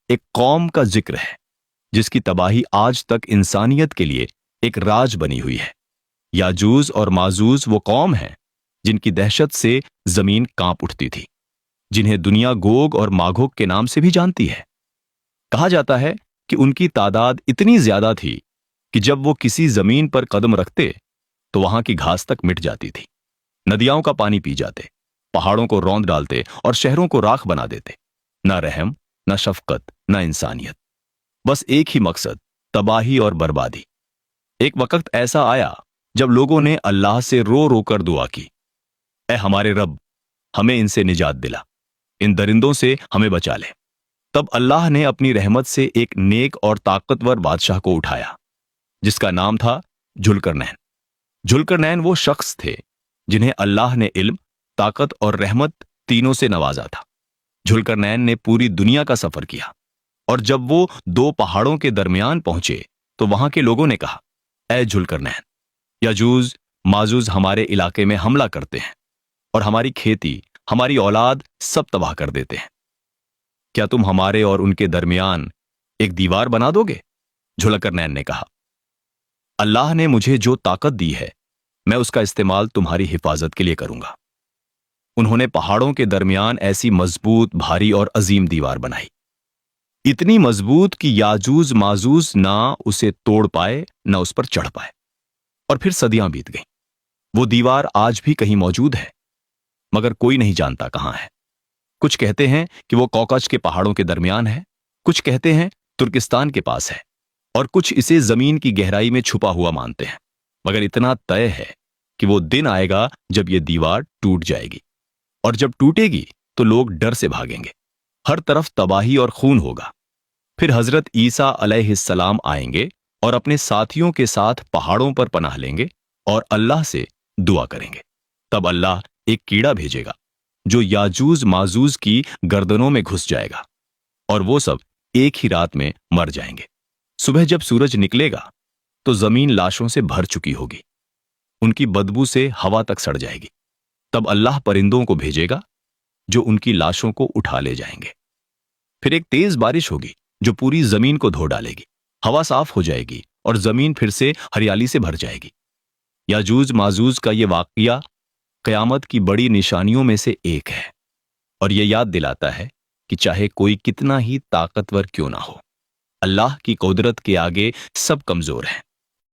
ایک قوم کا ذکر ہے جس کی تباہی آج تک انسانیت کے لیے ایک راج بنی ہوئی ہے۔ یاجوج اور ماجوج وہ قوم ہیں جن کی دہشت سے زمین کانپ اٹھتی تھی، جنہیں دنیا گوگ اور ماگوگ کے نام سے بھی جانتی ہے۔ کہا جاتا ہے کہ ان کی تعداد اتنی زیادہ تھی کہ جب وہ کسی زمین پر قدم رکھتے تو وہاں کی گھاس تک مٹ جاتی تھی، ندیاں کا پانی پی جاتے، پہاڑوں کو روند ڈالتے اور شہروں کو راکھ بنا دیتے۔ نہ رحم، نہ شفقت، نہ انسانیت، بس ایک ہی مقصد، تباہی اور بربادی۔ ایک وقت ایسا آیا جب لوگوں نے اللہ سے رو رو کر دعا کی، اے ہمارے رب، ہمیں ان سے نجات دلا، ان درندوں سے ہمیں بچا لے۔ تب اللہ نے اپنی رحمت سے ایک نیک اور طاقتور بادشاہ کو اٹھایا جس کا نام تھا ذوالقرنین۔ ذوالقرنین وہ شخص تھے جنہیں اللہ نے علم، طاقت اور رحمت تینوں سے نوازا تھا۔ ذوالقرنین نے پوری دنیا کا سفر کیا، اور جب وہ دو پہاڑوں کے درمیان پہنچے تو وہاں کے لوگوں نے کہا، اے ذوالقرنین، یاجوج ماجوج ہمارے علاقے میں حملہ کرتے ہیں اور ہماری کھیتی، ہماری اولاد سب تباہ کر دیتے ہیں۔ کیا تم ہمارے اور ان کے درمیان ایک دیوار بنا دو گے؟ ذوالقرنین نے کہا، اللہ نے مجھے جو طاقت دی ہے میں اس کا استعمال تمہاری حفاظت کے لیے کروں گا۔ انہوں نے پہاڑوں کے درمیان ایسی مضبوط، بھاری اور عظیم دیوار بنائی، اتنی مضبوط کہ یاجوج ماجوج نہ اسے توڑ پائے نہ اس پر چڑھ پائے، اور پھر صدیاں بیت گئیں۔ وہ دیوار آج بھی کہیں موجود ہے، مگر کوئی نہیں جانتا کہاں ہے۔ کچھ کہتے ہیں کہ وہ کوکج کے پہاڑوں کے درمیان ہے، کچھ کہتے ہیں ترکستان کے پاس ہے، اور کچھ اسے زمین کی گہرائی میں چھپا ہوا مانتے ہیں۔ مگر اتنا طے ہے کہ وہ دن آئے گا جب یہ دیوار ٹوٹ جائے گی، اور جب ٹوٹے گی تو لوگ ڈر سے بھاگیں گے، ہر طرف تباہی اور خون ہوگا۔ پھر حضرت عیسیٰ علیہ السلام آئیں گے اور اپنے ساتھیوں کے ساتھ پہاڑوں پر پناہ لیں گے اور اللہ سے دعا کریں گے۔ تب اللہ ایک کیڑا بھیجے گا جو یاجوج ماجوج کی گردنوں میں گھس جائے گا، اور وہ سب ایک ہی رات میں مر جائیں گے۔ صبح جب سورج نکلے گا تو زمین لاشوں سے بھر چکی ہوگی، ان کی بدبو سے ہوا تک سڑ جائے گی۔ تب اللہ پرندوں کو بھیجے گا جو ان کی لاشوں کو اٹھا لے جائیں گے۔ پھر ایک تیز بارش ہوگی جو پوری زمین کو دھو ڈالے گی، ہوا صاف ہو جائے گی اور زمین پھر سے ہریالی سے بھر جائے گی۔ یاجوج ماجوج کا یہ واقعہ قیامت کی بڑی نشانیوں میں سے ایک ہے، اور یہ یاد دلاتا ہے کہ چاہے کوئی کتنا ہی طاقتور کیوں نہ ہو، اللہ کی قدرت کے آگے سب کمزور ہیں۔